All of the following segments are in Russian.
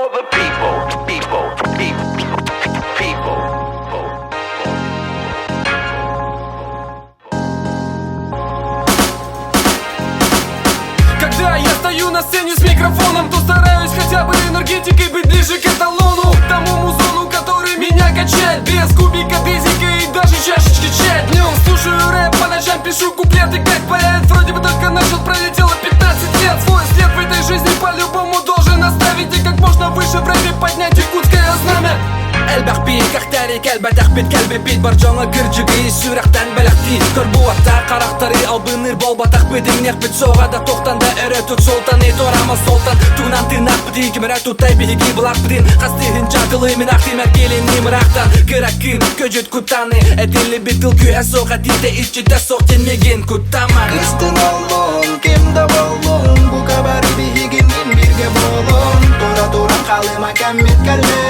for the people, people, people. Когда я стою на сцене с микрофоном, то стараюсь хотя бы энергетикой быть ближе к эталону, к тому музону, который меня качает. Без кубика, дезика и даже чашечки чая. Днем слушаю рэп, по ночам пишу куплеты как поэт. Вроде бы только начал, пролетело 15 лет. Свой след в этой жизни по-любому должен оставить и как можно выше в рэпе поднять якутское знамя. البخبي كختاري كلبة تخبت كلبي بيت برجانا كرجقي سورقتان بلختي كربوطا قرق طريقة بنير بالبا تخبت منيق بتسوغا دا توختان دائرة سلطاني تورama سلطان تونان تناق بدي كمراتو تايبي هيكي بلاق بدين قصدي هنجاقلي من اختي مركيلي نيمراقتان كراكين كجد كتاني اديلي بيتل كيها سوغا ديتا اتشي دا سوغتين ميجين كتامان Kıstın oğlum, kimde bolun Bu kabar bihiginin birge bolun Tora turan kalıma kemmit kalli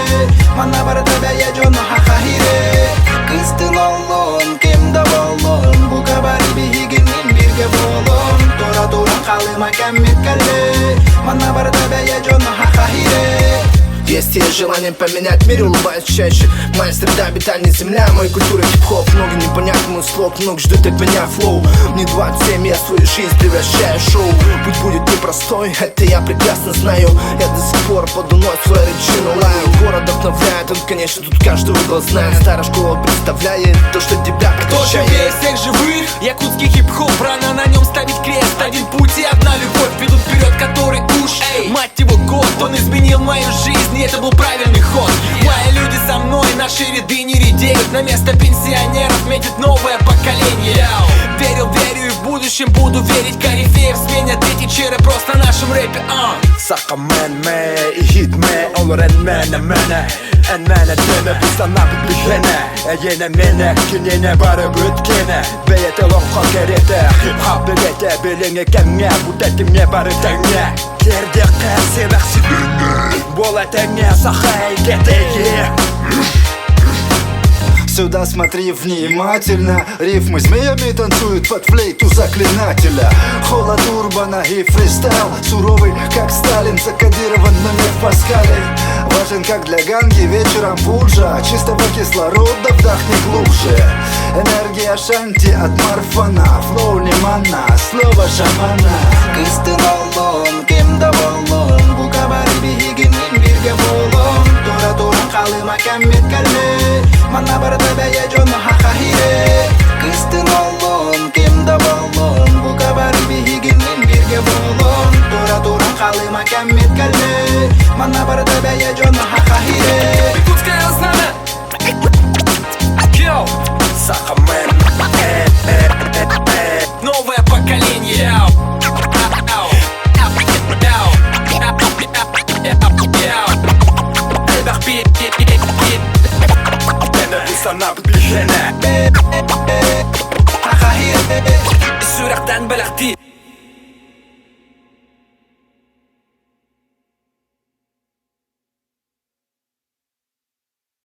Manna bar tabaya jonu hakahire Kıstın oğlum, kimde bolun Bu kabar bihiginin birge bolun Tora turan kalıma kemmit kalli Manna bar tabaya jonu hakahire. Есть я желанием поменять мир, улыбаюсь чаще. Моя среда обитания, земля, моей культуры хип-хоп. Много непонятных слов, много ждут от меня флоу. Мне 27, я свою жизнь превращаю в шоу. Путь будет непростой, это я прекрасно знаю. Я до сих пор под луной свою речину лаю. Город вдохновляет, он, конечно, тут каждый угол знает. Старая школа представляет то, что тебя Кто прокачает. живее всех живых? Якутский хип-хоп, рано на нем ставить крест. Один путь и одна любовь ведут вперед, который уж, мать его, год. Он изменил мою жизнь, и это был правильный ход. Мои люди со мной, наши ряды не редеют. На место пенсионеров метит новое поколение. Верил, верю и в будущем буду верить. Корифеев сменят эти черы просто на нашем рэпе. Sakamen me, ihit me, olur enmene mene Enmene deme, bizden napit bihene Yine mene, kinine barı bütkene Beyete lonka gerete, hip hop bilete Bilinge kenge, bu dedim ne barı denge Gerge kese veksin Bola denge, sahay geteye Сюда смотри внимательно. Рифмы змеями танцуют под флейту заклинателя. Холод урбана и фристайл суровый, как Сталин, закодирован номер в Паскале. Важен как для ганги вечером пуджа. Чистого кислорода вдохни глубже. Энергия шанти от Марфана. Флоу лимана, слово шамана. Kıstın oğlum, kimde bolun Bu kabari bihiginin birge bolun Tora turan kalıma kemmit kalli Manna bar tabaya jonu hakahire. Kıstın oğlum, kimde bolun Bu kabari bihiginin birge bolun Tora turan kalıma kemmit kalli Manna bar tabaya jonu hakahire. Якутское знамя. Йоу. Sakamen Новое поколение. bizden napit bihene Hakahire. سورقتان بلختي